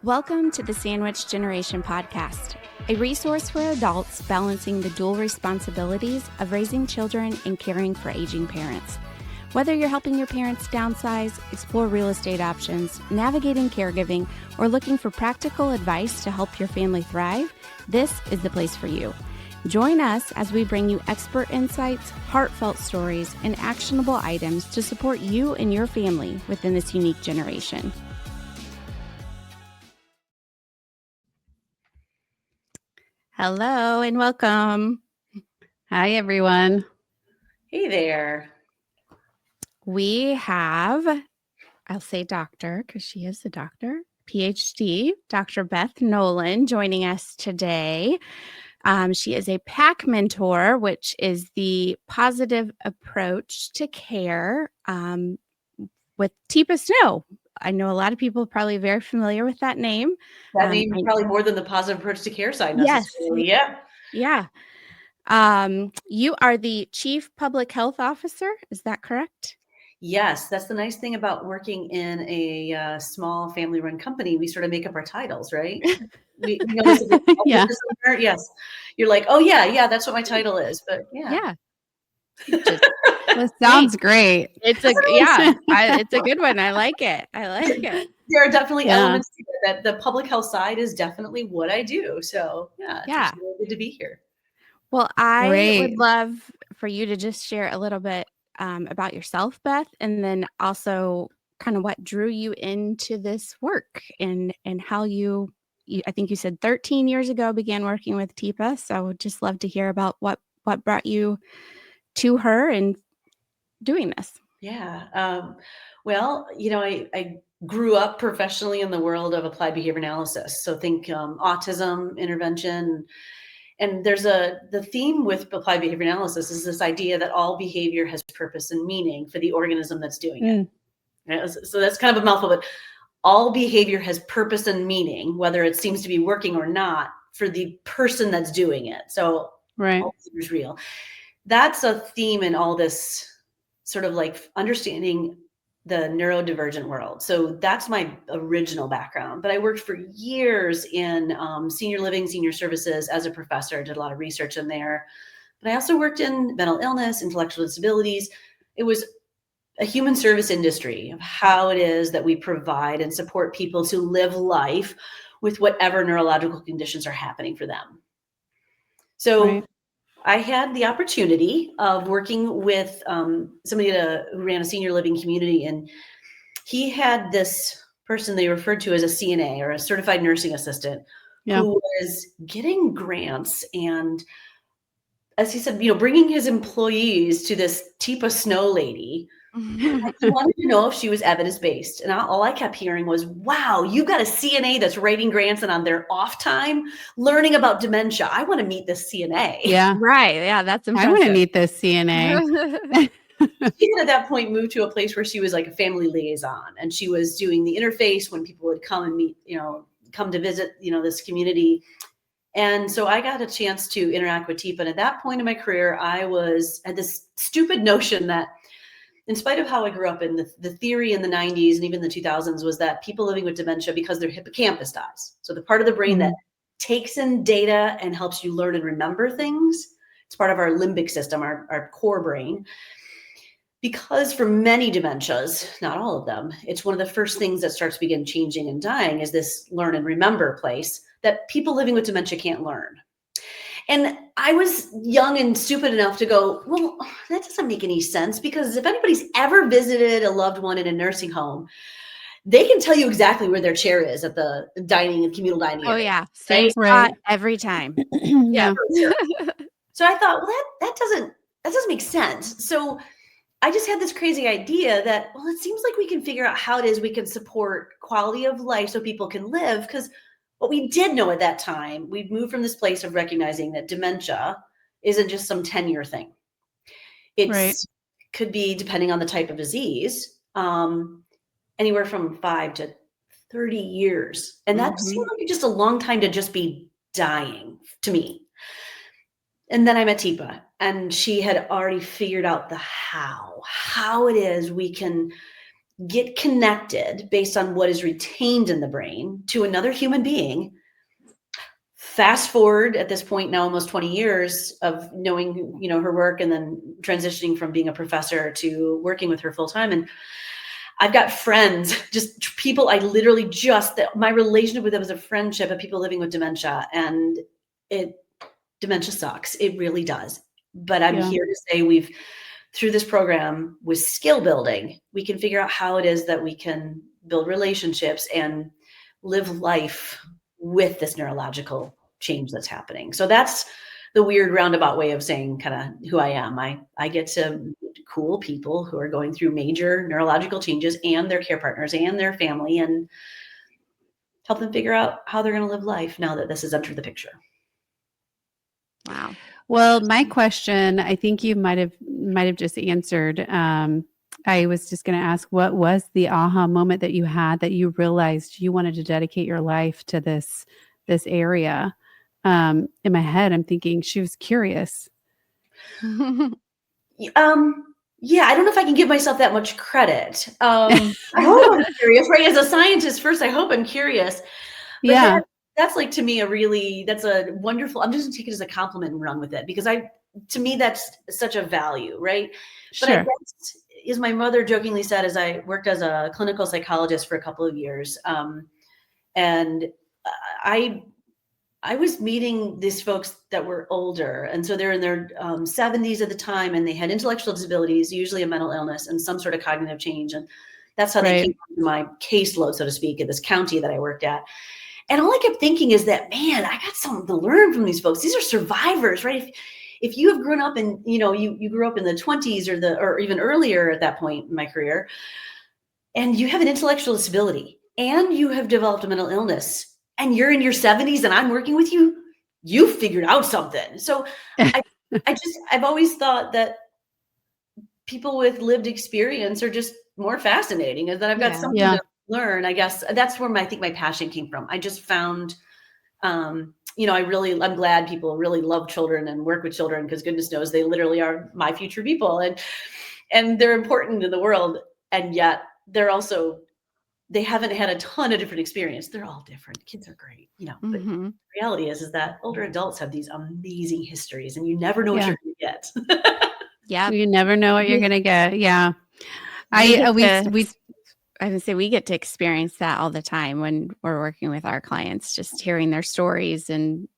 Welcome to the Sandwich Generation podcast, a resource for adults balancing the dual responsibilities of raising children and caring for aging parents. Whether you're helping your parents downsize, explore real estate options, navigating caregiving, or looking for practical advice to help your family thrive, this is the place for you. Join us as we bring you expert insights, heartfelt stories, and actionable items to support you and your family within this unique generation. Hello and welcome. Hi, everyone. Hey there. We have, I'll say doctor because she is a doctor, PhD, Dr. Beth Nolan joining us today. She is a PAC mentor, which is the positive approach to care with Teepa Snow. I know a lot of people are probably very familiar with that name. That name is probably more than the positive approach to care side necessarily. Yes. Yeah. You are the Chief Public Health Officer. Is that correct? Yes. That's the nice thing about working in a small family-run company. We sort of make up our titles, right? We Yeah. Yes. You're like, oh, yeah, that's what my title is. But Yeah. That sounds great. It's a good one. I like it. There are definitely elements to it that the public health side is definitely what I do. So it's really good to be here. Well, I would love for you to just share a little bit about yourself, Beth, and then also kind of what drew you into this work and how you I think you said 13 years ago began working with Teepa. So just love to hear about what brought you to her and doing this. Yeah. Well, I grew up professionally in the world of applied behavior analysis. So think autism intervention. And there's the theme with applied behavior analysis is this idea that all behavior has purpose and meaning for the organism that's doing it. Right? So that's kind of a mouthful, but all behavior has purpose and meaning, whether it seems to be working or not, for the person that's doing it. So all behavior is real. That's a theme in all this sort of like understanding the neurodivergent world. So that's my original background. But I worked for years in senior living, senior services as a professor, did a lot of research in there. But I also worked in mental illness, intellectual disabilities. It was a human service industry of how it is that we provide and support people to live life with whatever neurological conditions are happening for them. So I had the opportunity of working with somebody who ran a senior living community, and he had this person they referred to as a CNA or a certified nursing assistant who was getting grants and, as he said, bringing his employees to this Teepa Snow lady. He wanted to know if she was evidence-based. And all I kept hearing was, wow, you've got a CNA that's writing grants and on their off time learning about dementia. I want to meet this CNA. Yeah. Right. Yeah, that's impressive. I want to meet this CNA. She had at that point moved to a place where she was like a family liaison, and she was doing the interface when people would come and meet, come to visit, this community. And so I got a chance to interact with Teepa. And at that point in my career, I had this stupid notion that, in spite of how I grew up in the theory in the 90s and even the 2000s, was that people living with dementia, because their hippocampus dies, so the part of the brain that takes in data and helps you learn and remember things, it's part of our limbic system, our core brain. Because for many dementias, not all of them, it's one of the first things that starts to begin changing and dying is this learn and remember place that people living with dementia can't learn. And I was young and stupid enough to go, well, that doesn't make any sense, because if anybody's ever visited a loved one in a nursing home, they can tell you exactly where their chair is at the communal dining area. Oh, yeah. Same spot every time. Yeah. So I thought, well, that doesn't make sense. So I just had this crazy idea that, well, it seems like we can figure out how it is we can support quality of life so people can live, because what we did know at that time, we'd moved from this place of recognizing that dementia isn't just some 10-year thing. It could be, depending on the type of disease, anywhere from 5 to 30 years. And that seemed like just a long time to just be dying to me. And then I met Teepa, and she had already figured out the how it is we can get connected based on what is retained in the brain to another human being. Fast forward at this point now almost 20 years of knowing, her work and then transitioning from being a professor to working with her full time. And I've got friends, just people I literally my relationship with them is a friendship of people living with dementia, and dementia sucks. It really does. But I'm here to say through this program with skill building, we can figure out how it is that we can build relationships and live life with this neurological change that's happening. So that's the weird roundabout way of saying kind of who I am. I get to meet cool people who are going through major neurological changes and their care partners and their family, and help them figure out how they're going to live life now that this has entered the picture. Wow. Well, my question, I think you might have just answered. I was just going to ask, what was the aha moment that you had that you realized you wanted to dedicate your life to this area? In my head, I'm thinking she was curious. Yeah, I don't know if I can give myself that much credit. I hope I'm curious, right? As a scientist, first, I hope I'm curious. But that's like, to me, that's a wonderful, I'm just gonna take it as a compliment and run with it, because to me, that's such a value, right? But I guess, as my mother jokingly said, as I worked as a clinical psychologist for a couple of years, and I was meeting these folks that were older. And so they're in their 70s at the time, and they had intellectual disabilities, usually a mental illness and some sort of cognitive change. And that's how they came to my caseload, so to speak, in this county that I worked at. And all I kept thinking is that, man, I got something to learn from these folks. These are survivors, right? If you have grown up in, you grew up in the 20s or even earlier at that point in my career, and you have an intellectual disability and you have developed a mental illness, and you're in your 70s and I'm working with you, you figured out something. So I've always thought that people with lived experience are just more fascinating, and that I've got something to learn. I guess that's where I think my passion came from. I just found, I'm glad people really love children and work with children, because goodness knows they literally are my future people, and they're important in the world. And yet they haven't had a ton of different experience. They're all different. Kids are great, but the reality is that older adults have these amazing histories, and you never know what you're going to get. Yeah. You never know what you're going to get. Yeah. I would say we get to experience that all the time when we're working with our clients, just hearing their stories and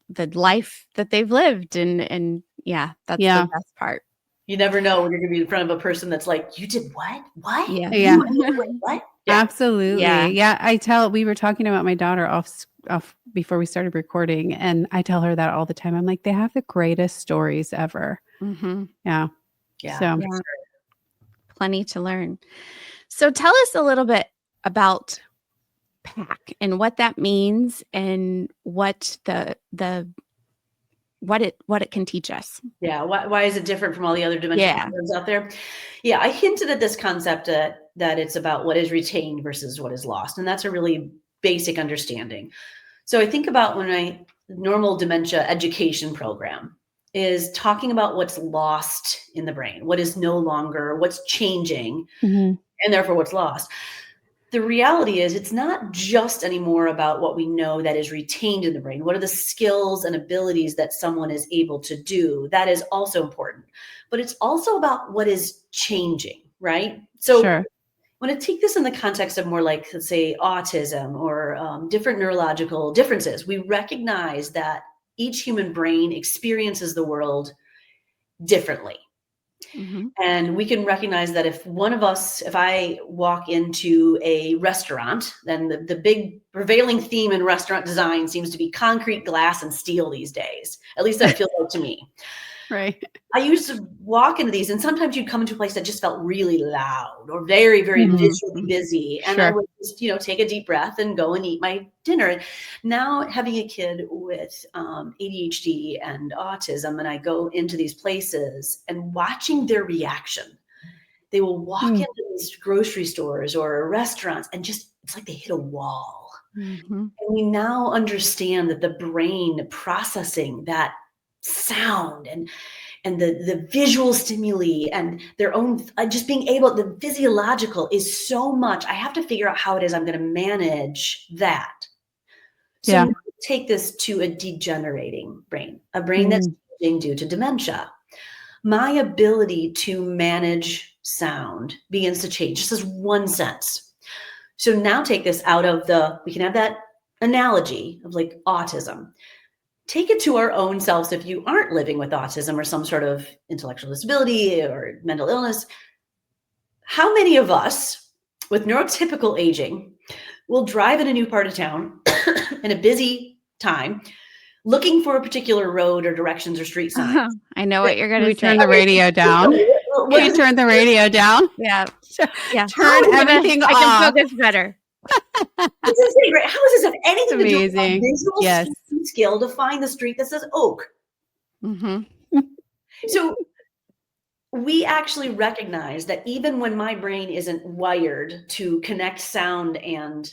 the life that they've lived. And that's the best part. You never know when you're going to be in front of a person that's like, you did what? What? Yeah. What? Yeah. Absolutely. Yeah. We were talking about my daughter off before we started recording, and I tell her that all the time. I'm like, they have the greatest stories ever. Mm-hmm. Yeah. So plenty to learn. So tell us a little bit about PAC and what that means, and what what it can teach us. Yeah. Why is it different from all the other dementia programs out there? Yeah. I hinted at this concept that it's about what is retained versus what is lost. And that's a really basic understanding. So I think about when my normal dementia education program is talking about what's lost in the brain, what is no longer, what's changing, and therefore what's lost. The reality is it's not just anymore about what we know that is retained in the brain. What are the skills and abilities that someone is able to do? That is also important. But it's also about what is changing, right? So when I take this in the context of more like, let's say, autism or different neurological differences, we recognize that each human brain experiences the world differently. Mm-hmm. And we can recognize that if I walk into a restaurant, then the big prevailing theme in restaurant design seems to be concrete, glass, and steel these days. At least that feels like to me. Right. I used to walk into these, and sometimes you'd come into a place that just felt really loud or very, very visually busy. And I would just, take a deep breath and go and eat my dinner. Now having a kid with ADHD and autism, and I go into these places and watching their reaction, they will walk into these grocery stores or restaurants and just, it's like they hit a wall. Mm-hmm. And we now understand that the brain processing that sound and the visual stimuli and their own, just being able, the physiological is so much. I have to figure out how it is I'm going to manage that. So take this to a degenerating brain, a brain that's aging due to dementia. My ability to manage sound begins to change, just as one sense. So now take this out of we can have that analogy of like autism. Take it to our own selves if you aren't living with autism or some sort of intellectual disability or mental illness. How many of us with neurotypical aging will drive in a new part of town in a busy time looking for a particular road or directions or street signs? I know what you're going to say. Turn the radio down. Can you turn the radio down? Yeah. Turn everything off. I can focus better. This is great. How does this have anything to do with my visual skill to find the street that says Oak? So we actually recognize that even when my brain isn't wired to connect sound and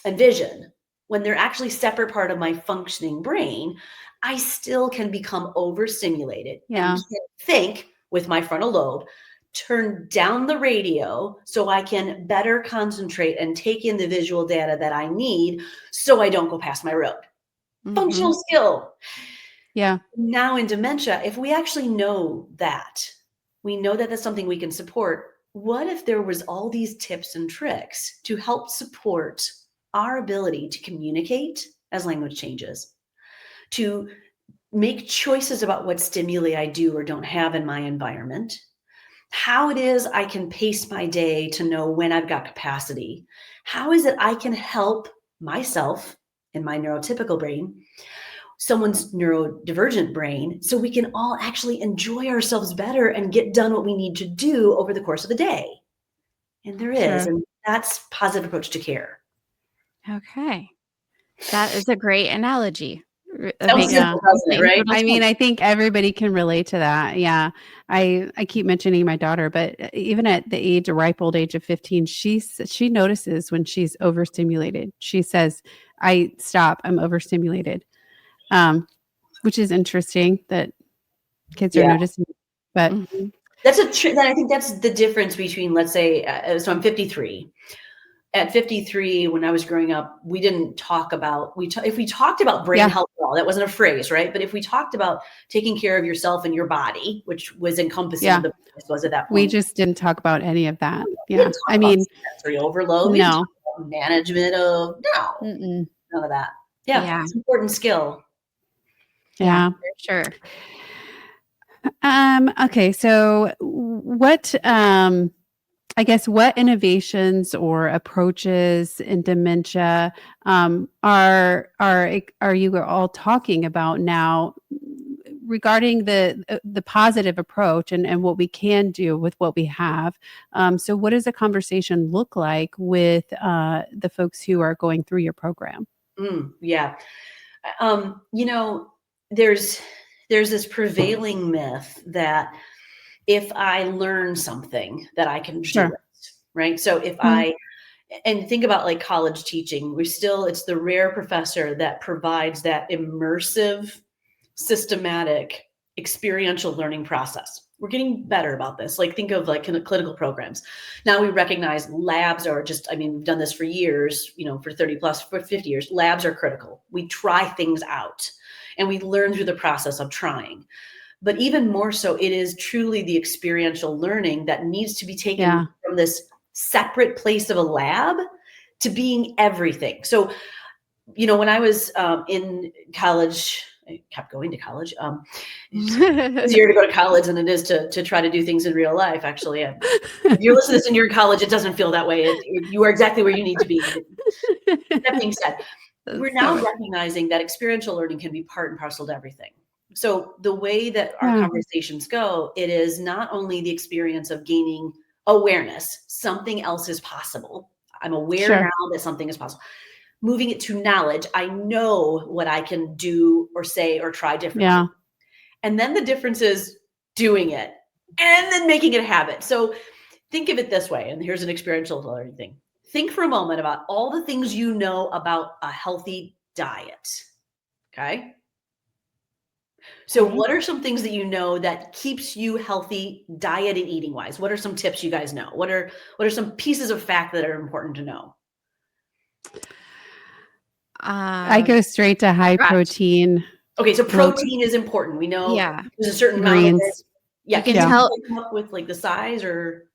vision, when they're actually separate part of my functioning brain, I still can become overstimulated and think with my frontal lobe, turn down the radio so I can better concentrate and take in the visual data that I need so I don't go past my road. Functional skill. Yeah. Now in dementia, if we actually know that, we know that that's something we can support. What if there was all these tips and tricks to help support our ability to communicate as language changes, to make choices about what stimuli I do or don't have in my environment, how it is I can pace my day to know when I've got capacity, how is it I can help myself in my neurotypical brain, someone's neurodivergent brain, so we can all actually enjoy ourselves better and get done what we need to do over the course of the day. And there is, and that's positive approach to care. Okay. That is a great analogy. Simple, right? I mean, I think everybody can relate to that. Yeah. I keep mentioning my daughter, but even at the ripe old age of 15, she notices when she's overstimulated. She says, I'm overstimulated. Which is interesting that kids are noticing, but that's I think that's the difference between, let's say, so I'm 53. At 53, when I was growing up, we didn't talk about, if we talked about brain health at all, that wasn't a phrase, right? But if we talked about taking care of yourself and your body, which was encompassing of the was at that point. We just didn't talk about any of that. Yeah. I mean, sensory overload. We didn't talk about management of, none of that. Yeah. It's an important skill. Yeah, for sure. Okay. So what, I guess, what innovations or approaches in dementia are you all talking about now regarding the positive approach and what we can do with what we have? So what does a conversation look like with the folks who are going through your program? There's this prevailing myth that if I learn something that I can do it, right? So if and think about like college teaching, it's the rare professor that provides that immersive, systematic, experiential learning process. We're getting better about this. Like think of like clinical programs. Now we recognize labs are we've done this for years, for 50 years, labs are critical. We try things out and we learn through the process of trying. But even more so, it is truly the experiential learning that needs to be taken from this separate place of a lab to being everything. So, when I was in college, I kept going to college. It's easier to go to college than it is to try to do things in real life, actually. If you're listening to this and you're in college, it doesn't feel that way. You are exactly where you need to be. That being said, we're now recognizing that experiential learning can be part and parcel to everything. So the way that our conversations go, it is not only the experience of gaining awareness, something else is possible. I'm aware now that something is possible. Moving it to knowledge, I know what I can do or say or try differently. Yeah. And then the difference is doing it and then making it a habit. So think of it this way, and here's an experiential learning thing. Think for a moment about all the things you know about a healthy diet, okay? So Okay. what are some things that you know that keeps you healthy diet and eating wise? What are some tips you guys know? What are some pieces of fact that are important to know? I go straight to high gosh. protein, Okay, so low protein is important. We know Yeah. there's a certain amount of it. greens. Yeah, You can can you tell. like, come up with like the size or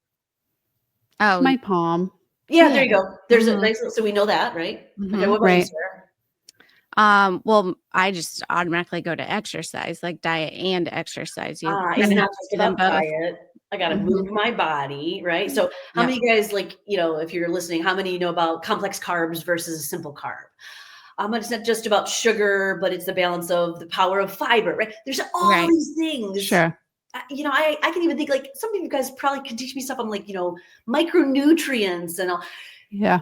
Oh, My palm. yeah, yeah. there you go. There's a Mhm. nice so we know that, right? Okay, Mhm. what about you, Right. Sarah? Well, I just automatically go to exercise, like diet and exercise. You It's kind of not have to just do them about both. diet. I gotta Mhm. move my body, right? So how Yep. many of you guys like, if you're listening, how many know about complex carbs versus a simple carb? It's not just about sugar, but it's the balance of the power of fiber, right? There's all Right. these things. Sure. I can even think like some of you guys probably could teach me stuff on like, micronutrients and all. Yeah.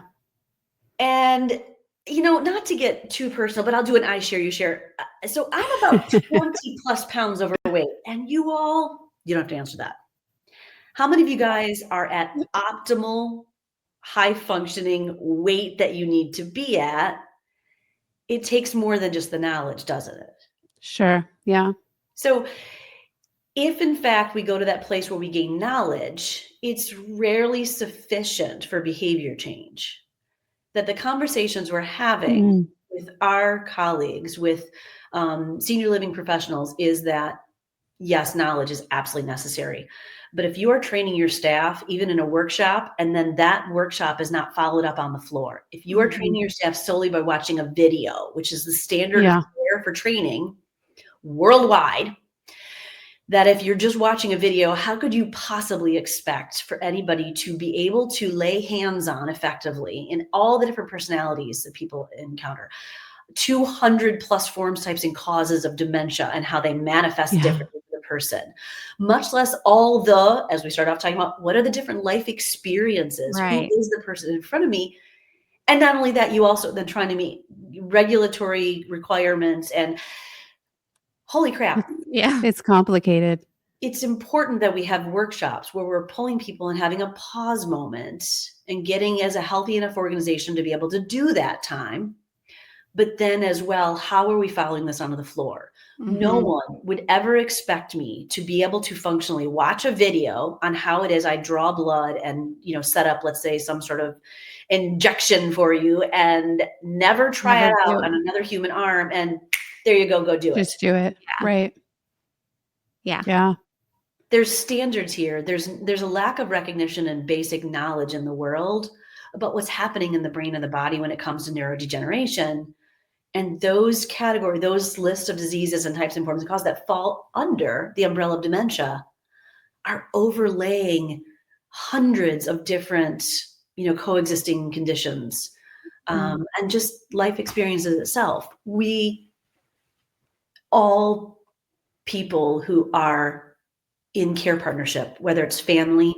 And, not to get too personal, but I'll do an I share, you share. So I'm about 20 plus pounds overweight. And you don't have to answer that. How many of you guys are at optimal, high functioning weight that you need to be at? It takes more than just the knowledge, doesn't it? Sure. Yeah. So if in fact we go to that place where we gain knowledge, it's rarely sufficient for behavior change. That the conversations we're having Mm. with our colleagues, with senior living professionals, is that yes, knowledge is absolutely necessary. But if you are training your staff, even in a workshop, and then that workshop is not followed up on the floor, if you are training Mhm. your staff solely by watching a video, which is the standard of Yeah. care for training worldwide, that if you're just watching a video, how could you possibly expect for anybody to be able to lay hands on effectively in all the different personalities that people encounter? 200 plus forms, types, and causes of dementia and how they manifest Yeah. differently for the person, much less all the, as we start off talking about, what are the different life experiences? Who Right. is the person in front of me? And not only that, you also then trying to meet regulatory requirements and holy crap. Yeah. It's complicated. It's important that we have workshops where we're pulling people and having a pause moment and getting as a healthy enough organization to be able to do that time. But then as well, how are we following this onto the floor? No Mhm. one would ever expect me to be able to functionally watch a video on how it is I draw blood and, set up, let's say, some sort of injection for you and never try Never it out do. on another human arm. And there you go do it. Just do it. Yeah. Right. Yeah. Yeah. There's standards here. There's a lack of recognition and basic knowledge in the world about what's happening in the brain and the body when it comes to neurodegeneration. And those lists of diseases and types and forms of cause that fall under the umbrella of dementia are overlaying hundreds of different, coexisting conditions, Mm. and just life experiences itself. We all people who are in care partnership, whether it's family,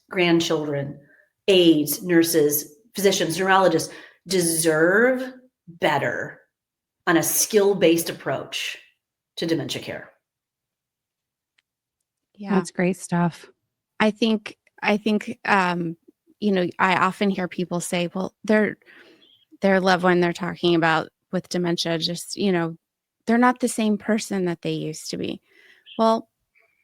grandchildren, aides, nurses, physicians, neurologists, deserve better on a skill-based approach to dementia care. Yeah. That's great stuff. I think, I often hear people say, well, their loved one they're talking about with dementia, just, they're not the same person that they used to be. Well,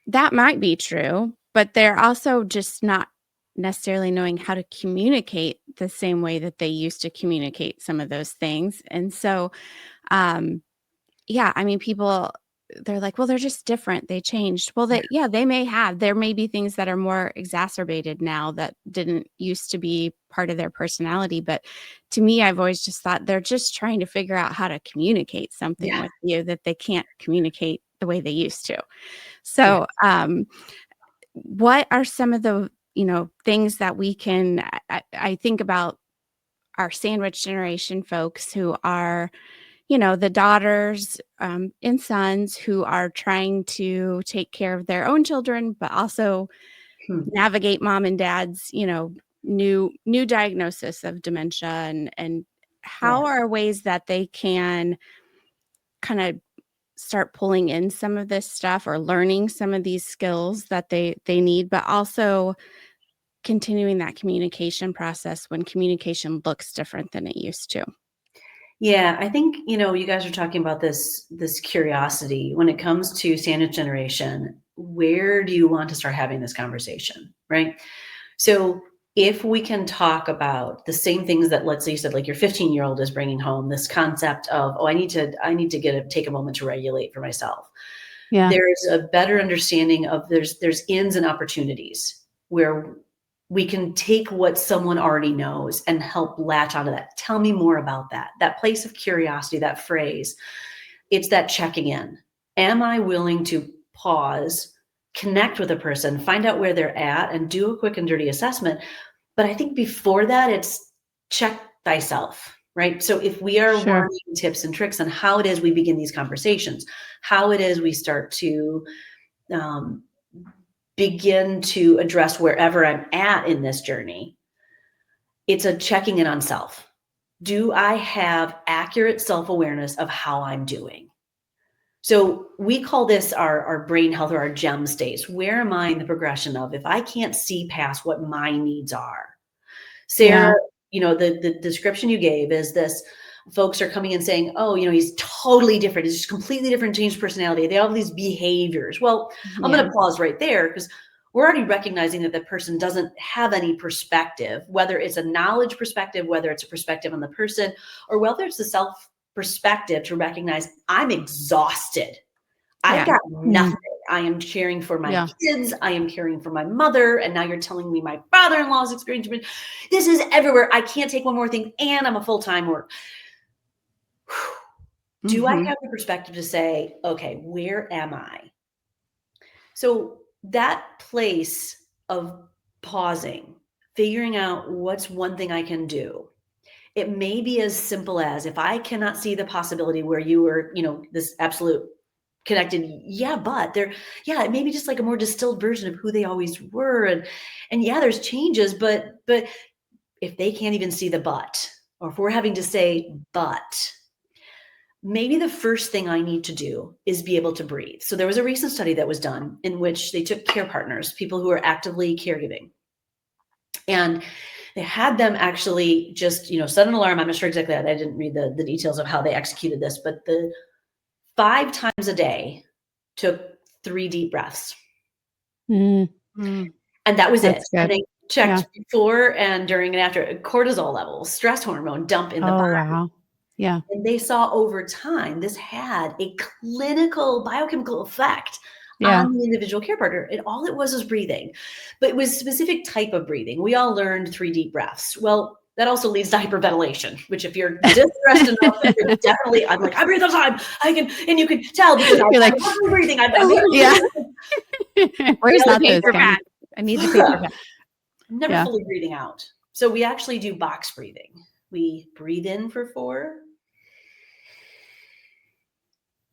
that might be true, but they're also just not necessarily knowing how to communicate the same way that they used to communicate some of those things. And so, um, yeah, I mean, people, they're like, well, they're just different. They changed. Well, they may have. There may be things that are more exacerbated now that didn't used to be part of their personality. But to me, I've always just thought they're just trying to figure out how to communicate something Yeah. with you that they can't communicate the way they used to. Yeah. So, what are some of the, things that we can, I think about our sandwich generation folks who are, the daughters and sons who are trying to take care of their own children, but also Hmm. navigate mom and dad's, new diagnosis of dementia and how Yeah. are ways that they can kind of start pulling in some of this stuff or learning some of these skills that they need, but also continuing that communication process when communication looks different than it used to. Yeah, I think, you guys are talking about this curiosity when it comes to sandwich generation. Where do you want to start having this conversation, right? So if we can talk about the same things that, let's say you said, like your 15-year-old is bringing home this concept of, oh, I need to take a moment to regulate for myself. Yeah. There's a better understanding of there's ins and opportunities where we can take what someone already knows and help latch onto that. Tell me more about that. That place of curiosity, that phrase, it's that checking in. Am I willing to pause, connect with a person, find out where they're at, and do a quick and dirty assessment? But I think before that, it's check thyself, right? So if we are Sure. wanting tips and tricks on how it is we begin these conversations, how it is we start to begin to address wherever I'm at in this journey, it's a checking in on self. Do I have accurate self-awareness of how I'm doing? So we call this our brain health or our gem states. Where am I in the progression of, if I can't see past what my needs are? Sarah, the description you gave is this: folks are coming and saying, oh, he's totally different. He's just completely different, changed personality. They have these behaviors. Well, I'm going to pause right there, because we're already recognizing that the person doesn't have any perspective, whether it's a knowledge perspective, whether it's a perspective on the person, or whether it's a self perspective to recognize I'm exhausted. I've got nothing. I am caring for my kids. I am caring for my mother. And now you're telling me my father-in-law's experience. This is everywhere. I can't take one more thing. And I'm a full-time work. Do I have the perspective to say, okay, where am I? So that place of pausing, figuring out what's one thing I can do. It may be as simple as, if I cannot see the possibility where you were, this absolute connected, but it may be just like a more distilled version of who they always were. And there's changes, but if they can't even see the but, or if we're having to say, but, maybe the first thing I need to do is be able to breathe. So there was a recent study that was done in which they took care partners, people who are actively caregiving, and they had them actually just, set an alarm. I'm not sure exactly. I didn't read the details of how they executed this, but the 5 times a day took 3 deep breaths. And that was it. Good. And they checked before and during and after. Cortisol levels, stress hormone dump in the body. Wow. Yeah. And they saw over time, this had a clinical biochemical effect on the individual care partner. And all it was breathing, but it was a specific type of breathing. We all learned 3 deep breaths. Well, that also leads to hyperventilation, which if you're distressed enough, definitely, I'm like, I breathe all the time. I can, and you can tell because I'm like, breathing. Where's the paper bag? I need the paper bag. I'm never fully breathing out. So we actually do box breathing. We breathe in for 4.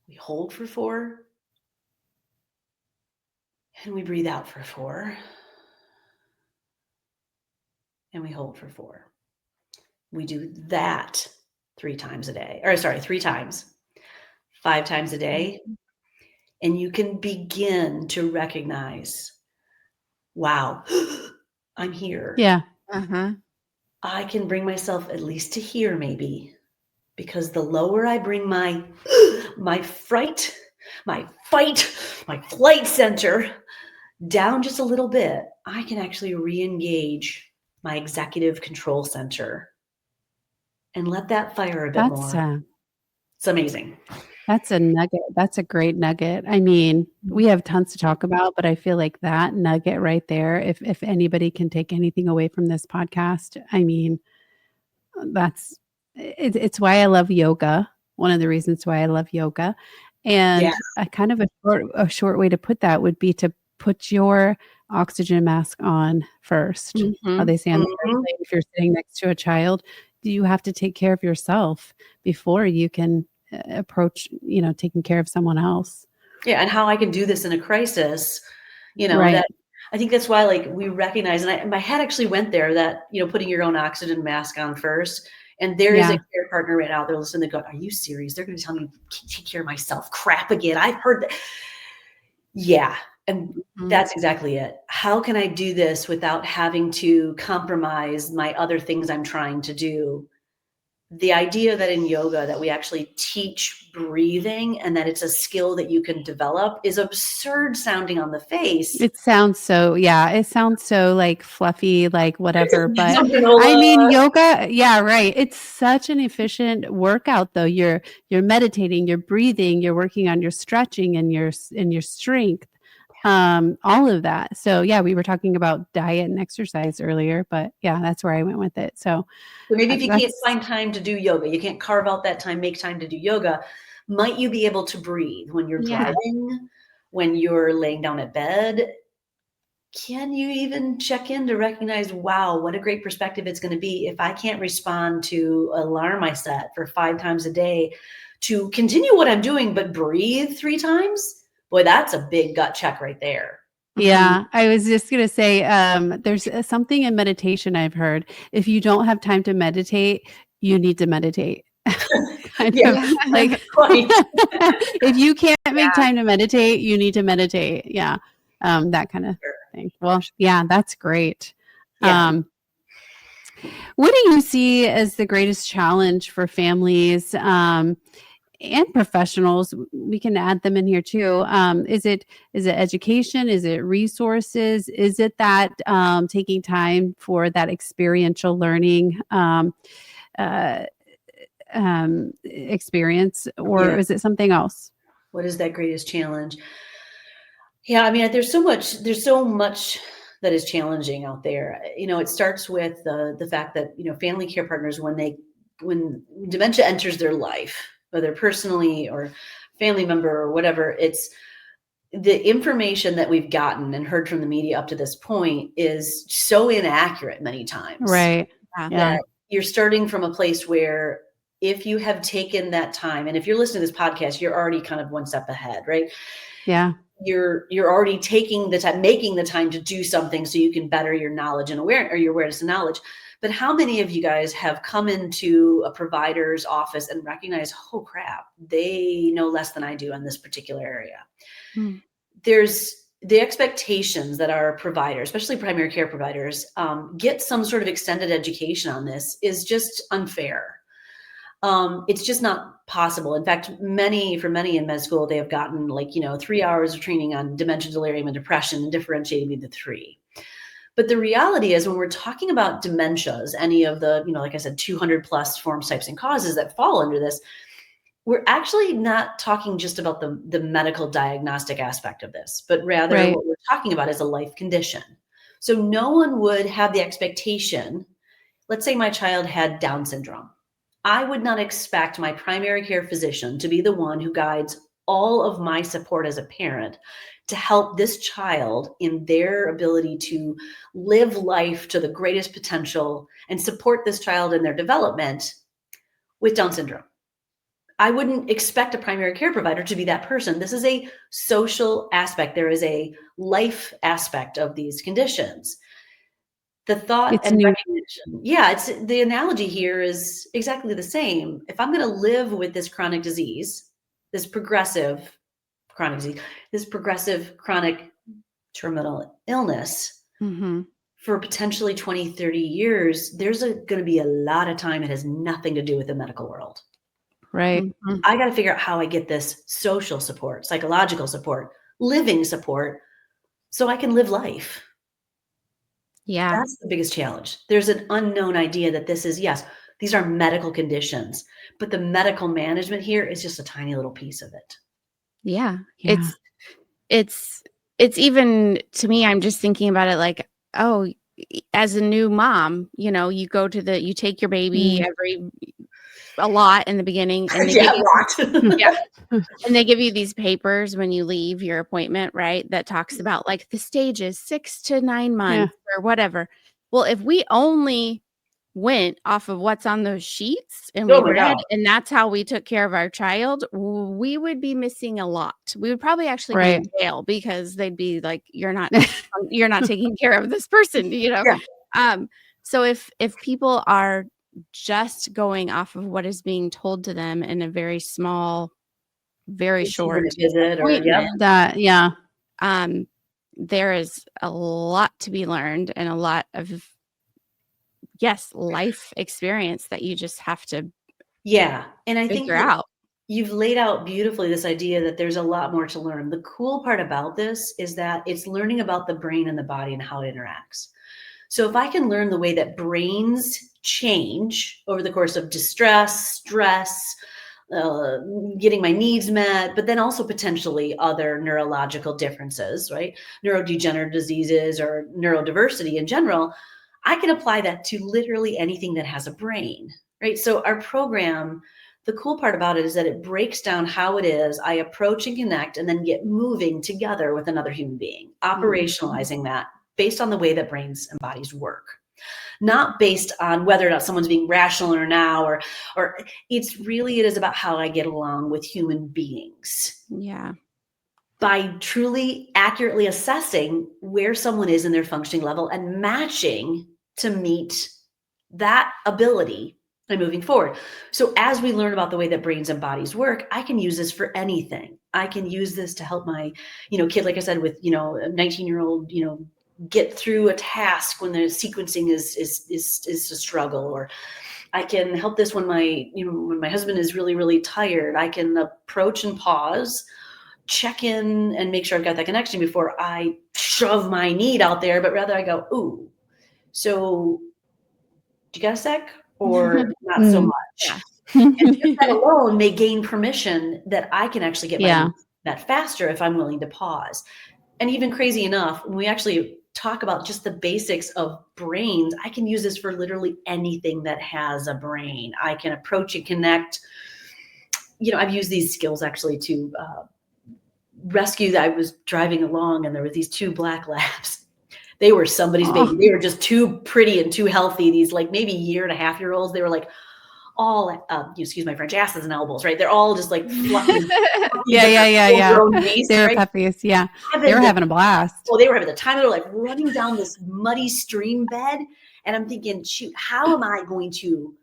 We hold for 4. And we breathe out for 4. And we hold for 4. We do that 3 times a day. 3 times. 5 times a day. And you can begin to recognize, wow, I'm here. Yeah. I can bring myself at least to here, maybe. Because the lower I bring my fright, my fight, my flight center down just a little bit, I can actually re-engage my executive control center and let that fire a bit more. It's amazing. That's a nugget. That's a great nugget. I mean, we have tons to talk about, but I feel like that nugget right there, if anybody can take anything away from this podcast, I mean, it's why I love yoga. One of the reasons why I love yoga. And a kind of a short way to put that would be to put your oxygen mask on first. How they say on the airplane, if you're sitting next to a child, you have to take care of yourself before you can approach, taking care of someone else. Yeah. And how I can do this in a crisis, that I think that's why, like, we recognize, and my head actually went there, that, putting your own oxygen mask on first. And there is a care partner right out there listening. They go, are you serious? They're going to tell me to take care of myself. Crap again. I've heard that. Yeah. And that's exactly it. How can I do this without having to compromise my other things I'm trying to do the idea that in yoga that we actually teach breathing and that it's a skill that you can develop is absurd sounding on the face. It sounds so, it sounds so like fluffy, like whatever, but Granola. I mean, yoga, yeah, right. It's such an efficient workout though. You're meditating, you're breathing, you're working on your stretching and your strength, all of that. So yeah, we were talking about diet and exercise earlier, but yeah, that's where I went with it. So maybe if you can't find time to do yoga, you can't carve out that time, make time to do yoga, might you be able to breathe when you're driving, when you're laying down at bed? Can you even check in to recognize, wow, what a great perspective it's going to be if I can't respond to alarm I set for 5 times a day to continue what I'm doing, but breathe 3 times? Boy, that's a big gut check right there. Yeah, I was just going to say, there's something in meditation I've heard. If you don't have time to meditate, you need to meditate. Like if you can't make time to meditate, you need to meditate. Yeah. That kind of thing. Well, yeah, that's great. Yeah. What do you see as the greatest challenge for families and professionals? We can add them in here too. Is it education? Is it resources? Is it that taking time for that experiential learning experience, or is it something else? What is that greatest challenge? Yeah, I mean, there's so much that is challenging out there. It starts with the fact that, family care partners, when dementia enters their life, whether personally or family member or whatever, it's the information that we've gotten and heard from the media up to this point is so inaccurate many times. Right. That you're starting from a place where if you have taken that time, and if you're listening to this podcast, you're already kind of one step ahead, right? Yeah. You're already taking the time, making the time to do something so you can better your knowledge and your awareness and knowledge. But how many of you guys have come into a provider's office and recognized, oh crap, they know less than I do in this particular area? There's the expectations that our providers, especially primary care providers, get some sort of extended education on this is just unfair. It's just not possible. In fact, for many in med school, they have gotten 3 hours of training on dementia, delirium, and depression and differentiating the 3. But the reality is when we're talking about dementias, any of the, like I said, 200 plus forms, types, and causes that fall under this, we're actually not talking just about the medical diagnostic aspect of this, but rather what we're talking about is a life condition. So no one would have the expectation, let's say my child had Down syndrome. I would not expect my primary care physician to be the one who guides all of my support as a parent to help this child in their ability to live life to the greatest potential and support this child in their development with Down syndrome. I wouldn't expect a primary care provider to be that person. This is a social aspect. There is a life aspect of these conditions. The thought and recognition. Yeah, it's the analogy here is exactly the same. If I'm going to live with this chronic disease, this progressive chronic terminal illness for potentially 20, 30 years, there's going to be a lot of time it has nothing to do with the medical world. Right. I got to figure out how I get this social support, psychological support, living support, so I can live life. Yeah. That's the biggest challenge. There's an unknown idea that this is, yes, these are medical conditions, but the medical management here is just a tiny little piece of it. Yeah. It's even, to me, I'm just thinking about it like, oh, as a new mom, you go to you take your baby a lot in the beginning, and and they give you these papers when you leave your appointment, right? That talks about like the stages 6 to 9 months or whatever. Well, if we only went off of what's on those sheets and we read, and that's how we took care of our child, we would be missing a lot. We would probably actually go to jail because they'd be like, you're not taking care of this person, So if people are just going off of what is being told to them in a very small, very short visit, there is a lot to be learned and a lot of life experience that you just have to Yeah. And I think figure that out. you've laid out beautifully this idea that there's a lot more to learn. The cool part about this is that it's learning about the brain and the body and how it interacts. So if I can learn the way that brains change over the course of distress, stress, getting my needs met, but then also potentially other neurological differences, right? Neurodegenerative diseases or neurodiversity in general, I can apply that to literally anything that has a brain, right? So our program, the cool part about it is that it breaks down how it is I approach and connect and then get moving together with another human being, operationalizing that based on the way that brains and bodies work. Not based on whether or not someone's being rational or now, or it is about how I get along with human beings. Yeah. By truly accurately assessing where someone is in their functioning level and matching to meet that ability and moving forward. So as we learn about the way that brains and bodies work, I can use this for anything. I can use this to help my, kid, like I said, with, a 19-year-old, get through a task when the sequencing is a struggle, or I can help this when my husband is really, really tired. I can approach and pause, check in and make sure I've got that connection before I shove my need out there, but rather I go, ooh, so do you got a sec or not so much? Yeah. And just that alone may gain permission that I can actually get my needs met faster if I'm willing to pause. And even crazy enough, when we actually talk about just the basics of brains, I can use this for literally anything that has a brain. I can approach and connect. I've used these skills actually to rescue. I was driving along and there were these two black labs. They were somebody's baby. They were just too pretty and too healthy. These like maybe 1.5-year-olds. They were like all, excuse my French, asses and elbows, right? They're all just like fluffy. Yeah. Beast, they were right? puppies. Yeah. They were having a blast. Well, they were having the time. They were like running down this muddy stream bed. And I'm thinking, shoot, how am I going to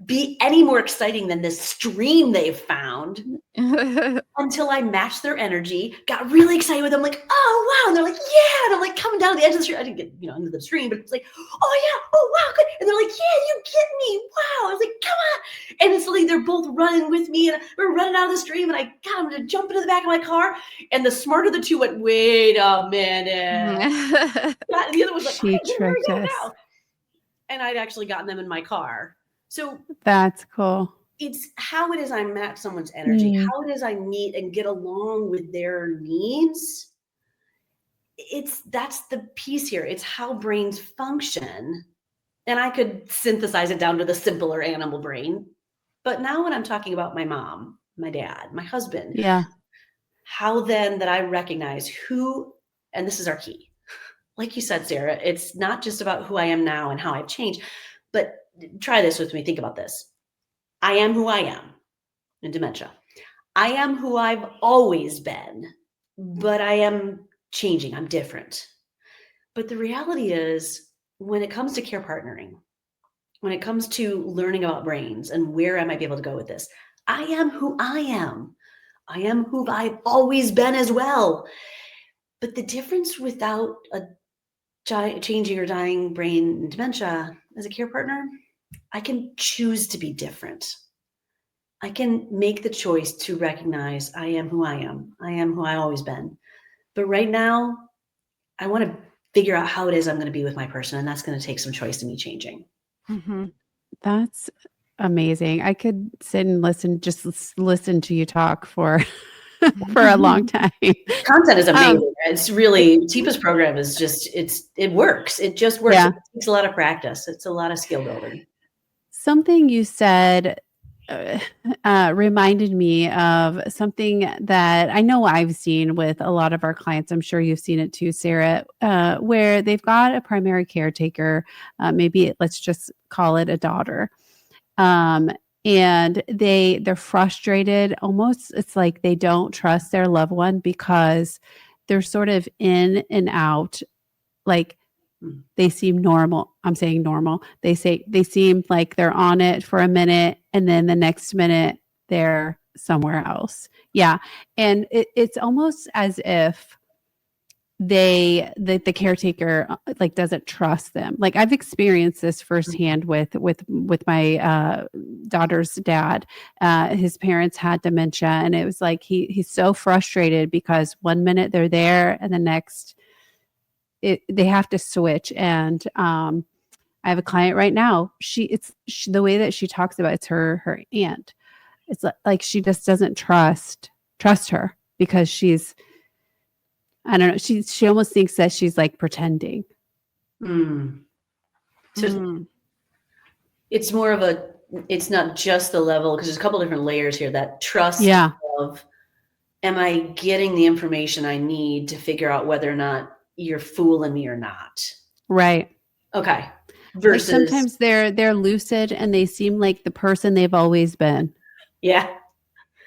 be any more exciting than this stream they've found? Until I matched their energy, got really excited with them, like, oh, wow. And they're like, yeah. And I'm like coming down to the edge of the stream. I didn't get, into the stream, but it's like, oh, yeah. Oh, wow. Good. And they're like, yeah, you get me. Wow. I was like, come on. And it's like they're both running with me and we're running out of the stream. And I got them to jump into the back of my car. And the smarter of the two went, wait a minute. And the other was like, she tricked us. Now. And I'd actually gotten them in my car. So that's cool. It's how it is I match someone's energy, how it is I meet and get along with their needs. That's the piece here. It's how brains function. And I could synthesize it down to the simpler animal brain. But now when I'm talking about my mom, my dad, my husband, how then that I recognize who, and this is our key. Like you said, Sara, it's not just about who I am now and how I've changed, but try this with me. Think about this. I am who I am in dementia. I am who I've always been, but I am changing. I'm different. But the reality is, when it comes to care partnering, when it comes to learning about brains and where I might be able to go with this, I am who I am. I am who I've always been as well. But the difference without a changing or dying brain in dementia as a care partner, I can choose to be different. I can make the choice to recognize I am who I am. I am who I've always been. But right now, I want to figure out how it is I'm going to be with my person. And that's going to take some choice in me changing. Mm-hmm. That's amazing. I could sit and listen to you talk for a long time. Content is amazing. It's really, Teepa's program is just, it works. It just works. Yeah. It takes a lot of practice. It's a lot of skill building. Something you said reminded me of something that I know I've seen with a lot of our clients. I'm sure you've seen it too, Sara, where they've got a primary caretaker, maybe let's just call it a daughter. And they're frustrated. Almost, it's like they don't trust their loved one because they're sort of in and out. Like they seem normal. I'm saying normal. They seem like they're on it for a minute, and then the next minute they're somewhere else. Yeah, and it's almost as if the caretaker like doesn't trust them. Like I've experienced this firsthand with my daughter's dad. His parents had dementia, and it was like he's so frustrated because one minute they're there and the next they have to switch. And I have a client right now. The way that she talks about it's her aunt. It's like she just doesn't trust her because she's, I don't know. She almost thinks that she's like pretending. So it's more of it's not just the level, because there's a couple different layers here. That trust of, am I getting the information I need to figure out whether or not you're fooling me or not? Right. Okay. Versus like sometimes they're lucid and they seem like the person they've always been. Yeah.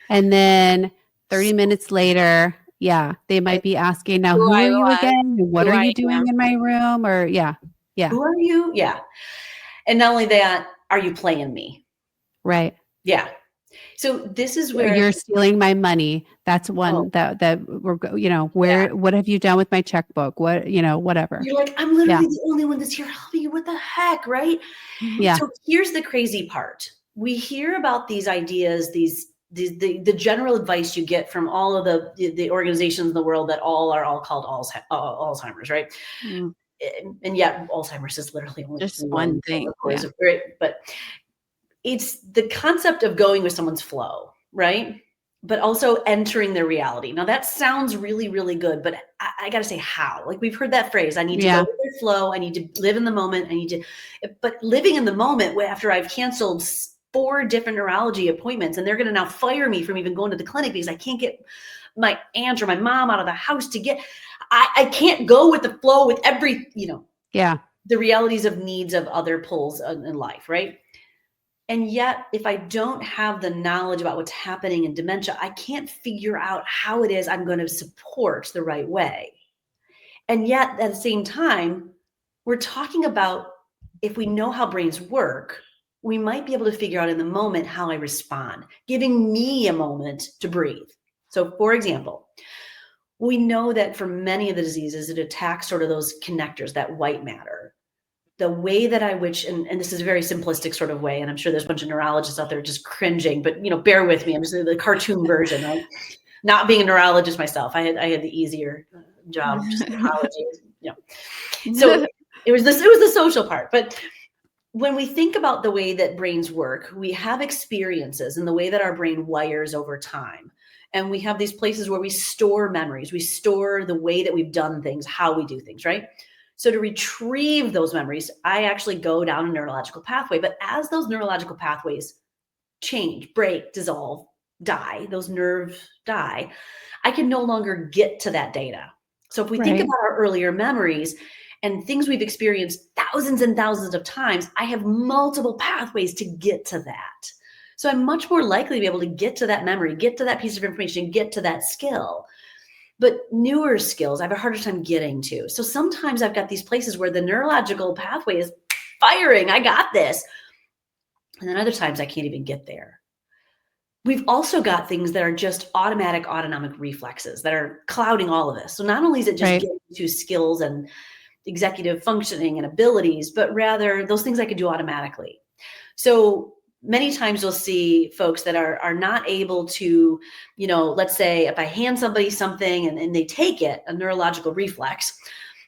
And then 30 minutes later, they might be asking, now, who are you again? What are you doing in my room? Or who are you? Yeah. And not only that, are you playing me? Right. Yeah. So this is where you're stealing my money. That's one that we're, what have you done with my checkbook? What, whatever. You're like, I'm literally the only one that's here helping you. What the heck? Right. Yeah. So here's the crazy part. We hear about these ideas, the general advice you get from all of the organizations in the world that all called Alzheimer's, right? And yet Alzheimer's is literally only just one thing. Of course, right? But it's the concept of going with someone's flow, right? But also entering their reality. Now that sounds really, really good, but I got to say how. Like we've heard that phrase, I need to go with their flow. I need to live in the moment. But living in the moment after I've canceled 4 different neurology appointments, and they're going to now fire me from even going to the clinic because I can't get my aunt or my mom out of the house I can't go with the flow with every, the realities of needs of other pulls in life, right? And yet, if I don't have the knowledge about what's happening in dementia, I can't figure out how it is I'm going to support the right way. And yet, at the same time, we're talking about, if we know how brains work, we might be able to figure out in the moment how I respond, giving me a moment to breathe. So, for example, we know that for many of the diseases, it attacks sort of those connectors, that white matter. The way that and this is a very simplistic sort of way, and I'm sure there's a bunch of neurologists out there just cringing, but bear with me. I'm just the cartoon version, right? Not being a neurologist myself, I had the easier job, just psychology. So it was the social part. But when we think about the way that brains work, we have experiences and the way that our brain wires over time. And we have these places where we store memories. We store the way that we've done things, how we do things, right? So to retrieve those memories, I actually go down a neurological pathway. But as those neurological pathways change, break, dissolve, die, those nerves die, I can no longer get to that data. So if we think about our earlier memories and things we've experienced thousands and thousands of times, I have multiple pathways to get to that. So I'm much more likely to be able to get to that memory, get to that piece of information, get to that skill. But newer skills, I have a harder time getting to. So sometimes I've got these places where the neurological pathway is firing. I got this. And then other times I can't even get there. We've also got things that are just automatic autonomic reflexes that are clouding all of this. So not only is it just getting to skills and executive functioning and abilities, but rather those things I could do automatically. So many times you'll see folks that are not able to, let's say if I hand somebody something and they take it, a neurological reflex,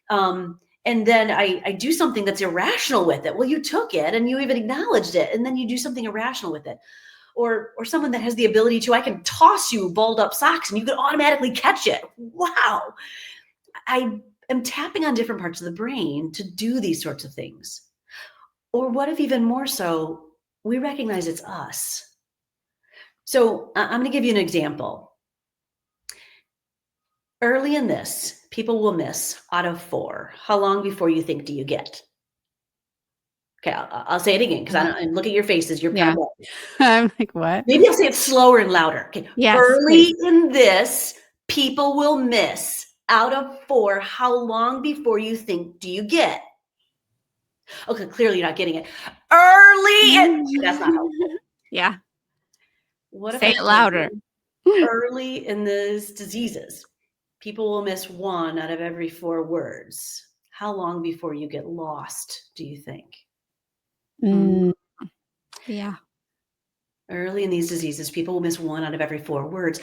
and then I do something that's irrational with it. Well, you took it and you even acknowledged it, and then you do something irrational with it. Or someone that has the ability to, I can toss you balled up socks and you can automatically catch it. Wow. I am tapping on different parts of the brain to do these sorts of things. Or what if even more so, we recognize it's us. So I'm going to give you an example. Early in this, people will miss out of 4. How long before you think do you get? Okay, I'll say it again because and look at your faces. You're kind of I'm like, what? Maybe I'll say it slower and louder. Okay. Yes, early in this, people will miss out of 4. How long before you think do you get? Okay, clearly you're not getting it. That's not helpful. Yeah. What if say it louder? Early in these diseases, people will miss 1 out of every 4 words. How long before you get lost, do you think? Yeah. Early in these diseases, people will miss 1 out of every 4 words.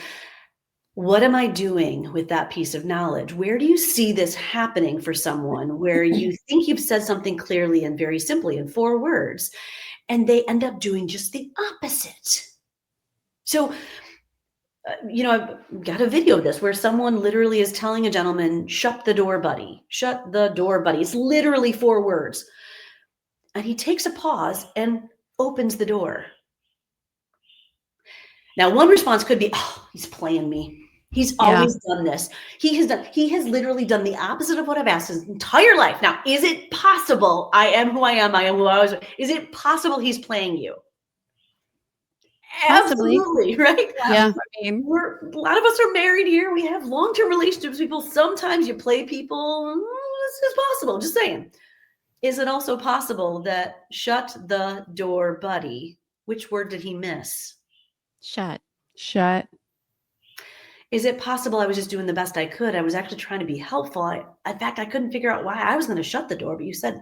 What am I doing with that piece of knowledge? Where do you see this happening for someone where you think you've said something clearly and very simply in 4 words, and they end up doing just the opposite? So, I've got a video of this where someone literally is telling a gentleman, shut the door, buddy. Shut the door, buddy. It's literally 4 words. And he takes a pause and opens the door. Now, one response could be, oh, he's playing me. He's always done this. He has literally done the opposite of what I've asked his entire life. Now, is it possible I am who I am? I am who I was. Is it possible he's playing you? Possibly. Absolutely, right? Yeah. I mean, A lot of us are married here. We have long-term relationships with people. Sometimes you play people. This is possible. Just saying. Is it also possible that shut the door, buddy? Which word did he miss? shut. Is it possible I was just doing the best I could? I was actually trying to be helpful. In fact, I couldn't figure out why I was going to shut the door, but you said,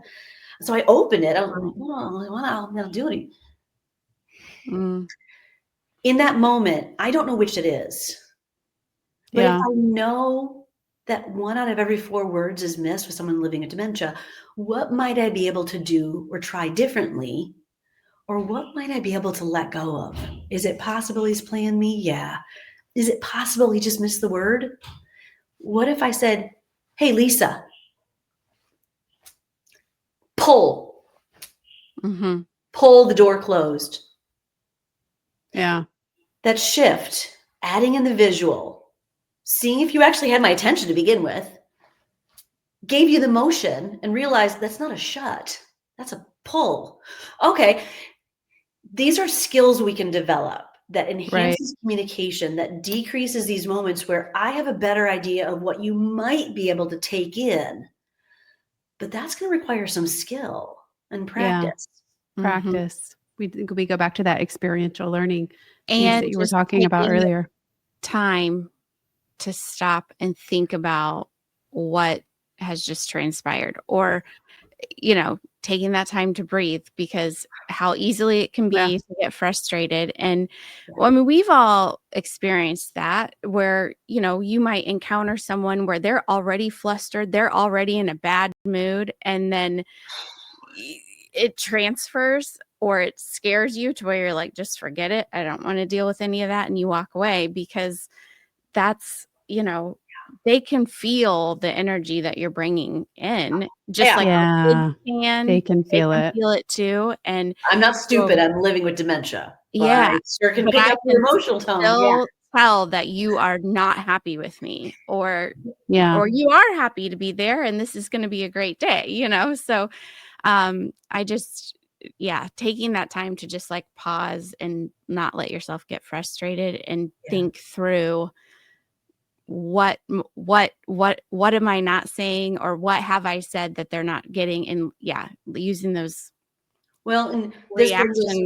so I opened it. I was like, well, I'm going to do it. In that moment, I don't know which it is. But if I know that 1 out of every 4 words is missed with someone living with dementia, what might I be able to do or try differently? Or what might I be able to let go of? Is it possible he's playing me? Yeah. Is it possible he just missed the word? What if I said, hey, Lisa, pull. Pull, the door closed. Yeah. That shift, adding in the visual, seeing if you actually had my attention to begin with, gave you the motion and realized that's not a shut, that's a pull. Okay, these are skills we can develop that enhances communication, that decreases these moments where I have a better idea of what you might be able to take in. But that's going to require some skill and practice. Practice. We go back to that experiential learning piece And that you were just talking about taking earlier. time to stop and think about what has just transpired, or taking that time to breathe, because how easily it can be to get frustrated. And I mean, we've all experienced that, where you might encounter someone where they're already flustered, they're already in a bad mood, and then it transfers or it scares you to where you're like, just forget it, I don't want to deal with any of that, and you walk away, because that's they can feel the energy that you're bringing in, just like the kids can. They can feel it too. And I'm not stupid. I'm living with dementia. But yeah, I sure can but pick I up the can emotional tone. still tell that you are not happy with me, or you are happy to be there, and this is going to be a great day. So I just taking that time to just like pause and not let yourself get frustrated and think through what am I not saying, or what have I said that they're not getting, and using those. Well, and this brings us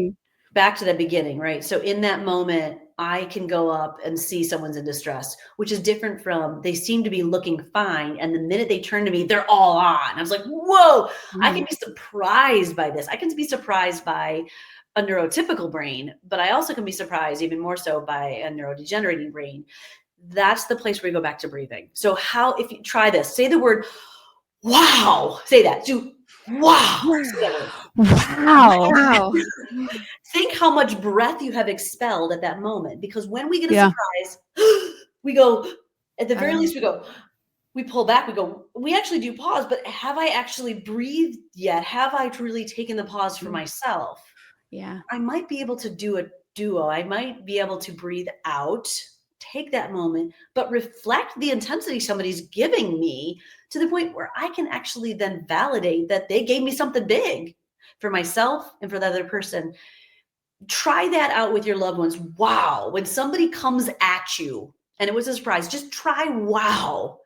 back to the beginning, right? So in that moment, I can go up and see someone's in distress, which is different from they seem to be looking fine, and the minute they turn to me, they're all on. I was like, whoa, I can be surprised by this. I can be surprised by a neurotypical brain, but I also can be surprised even more so by a neurodegenerating brain. That's the place where we go back to breathing. So if you try this, say the word, wow, say that. Do wow. Say that word. Wow. Think how much breath you have expelled at that moment. Because when we get a surprise, we go, at the very least, we pull back, we actually do pause, but have I actually breathed yet? Have I truly taken the pause for myself? Yeah. I might be able to do a duo. I might be able to breathe out, take that moment, but reflect the intensity somebody's giving me to the point where I can actually then validate that they gave me something big for myself and for the other person. Try that out with your loved ones. Wow. When somebody comes at you and it was a surprise, just try wow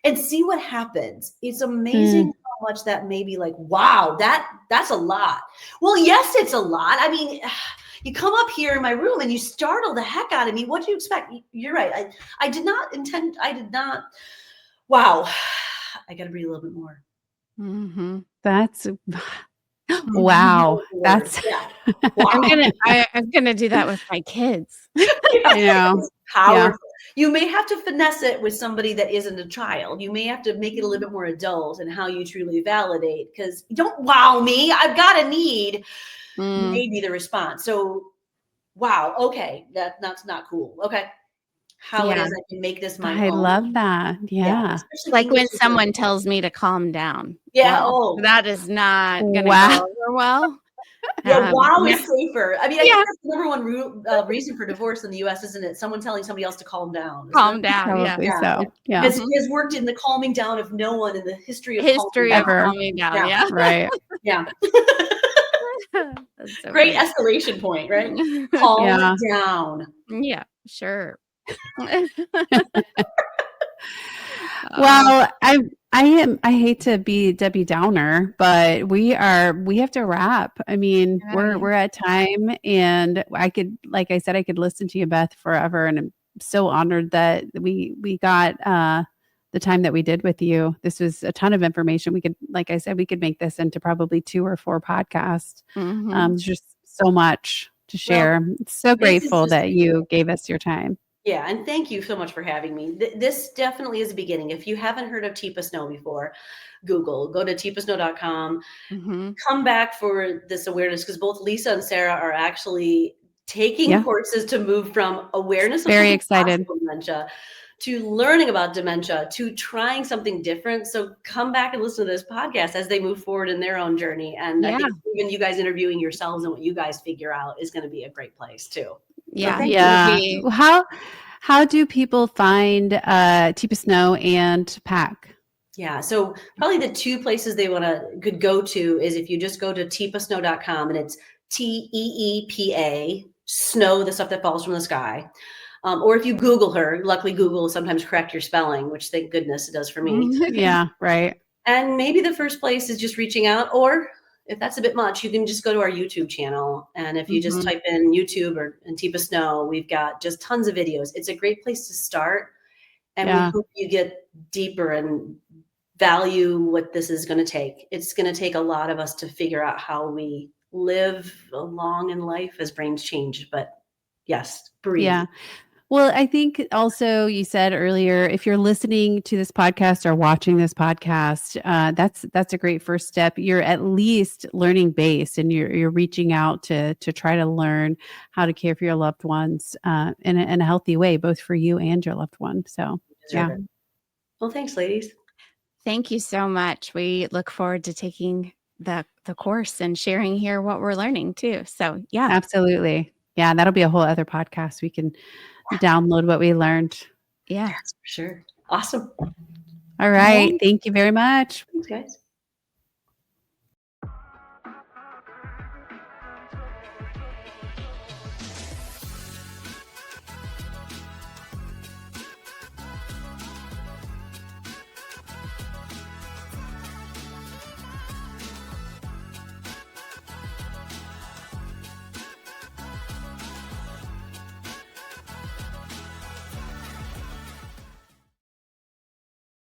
and see what happens. It's amazing how much that may be like, wow, that's a lot. Well, yes, it's a lot. I mean, you come up here in my room and you startle the heck out of me. What do you expect? You're right. I did not. Wow. I got to breathe a little bit more. Mm-hmm. That's wow. That's yeah. Wow. I'm gonna do that with my kids. I know. It's powerful. You may have to finesse it with somebody that isn't a child. You may have to make it a little bit more adult in how you truly validate, because don't wow me. I've got a need. Maybe the response. So, wow. Okay. That's not cool. Okay. How it is I can make this my own. I love that. Yeah. Like when someone tells me to calm down. Yeah. Well, that is not going to Wow. go over well. Yeah, wow is safer. I mean, I think that's the number one reason for divorce in the U.S., isn't it? Someone telling somebody else to calm down. Calm down. Probably so. Yeah. Because he has worked in the calming down of no one in the history of calming down. Yeah. Right. Yeah. So great escalation point, right? Calm down. Yeah, sure. Well, I hate to be Debbie Downer, but we have to wrap. I mean, we're at time, and like I said, I could listen to you, Beth, forever. And I'm so honored that we got the time that we did with you. This was a ton of information. We could, like I said, we could make this into probably 2 or 4 podcasts. There's just so much to share. Well, so grateful that you gave us your time. Yeah, and thank you so much for having me. This definitely is a beginning. If you haven't heard of Teepa Snow before, go to teepasnow.com. Come back for this awareness, because both Lisa and Sara are actually taking courses to move from awareness of very excited dementia to learning about dementia to trying something different. So come back and listen to this podcast as they move forward in their own journey. And I think even you guys interviewing yourselves and what you guys figure out is going to be a great place too. Yeah. How do people find Teepa Snow and PAC? Yeah, so probably the 2 places they could go to is if you just go to teepasnow.com, and it's TEEPA, snow, the stuff that falls from the sky. Or if you Google her, luckily Google will sometimes correct your spelling, which thank goodness it does for me. Yeah, right. And maybe the first place is just reaching out, or if that's a bit much, you can just go to our YouTube channel. And if you just type in YouTube and Teepa Snow, we've got just tons of videos. It's a great place to start. And we hope you get deeper and value what this is going to take. It's going to take a lot of us to figure out how we live along in life as brains change. But yes, breathe. Yeah. Well, I think also you said earlier, if you're listening to this podcast or watching this podcast, that's a great first step. You're at least learning based, and you're reaching out to try to learn how to care for your loved ones in a healthy way, both for you and your loved one. So, yeah. Well, thanks, ladies. Thank you so much. We look forward to taking the course and sharing here what we're learning too. So, yeah. Absolutely. Yeah, that'll be a whole other podcast. We can download what we learned. Yeah, that's for sure. Awesome. All right. Thank you very much. Thanks, guys.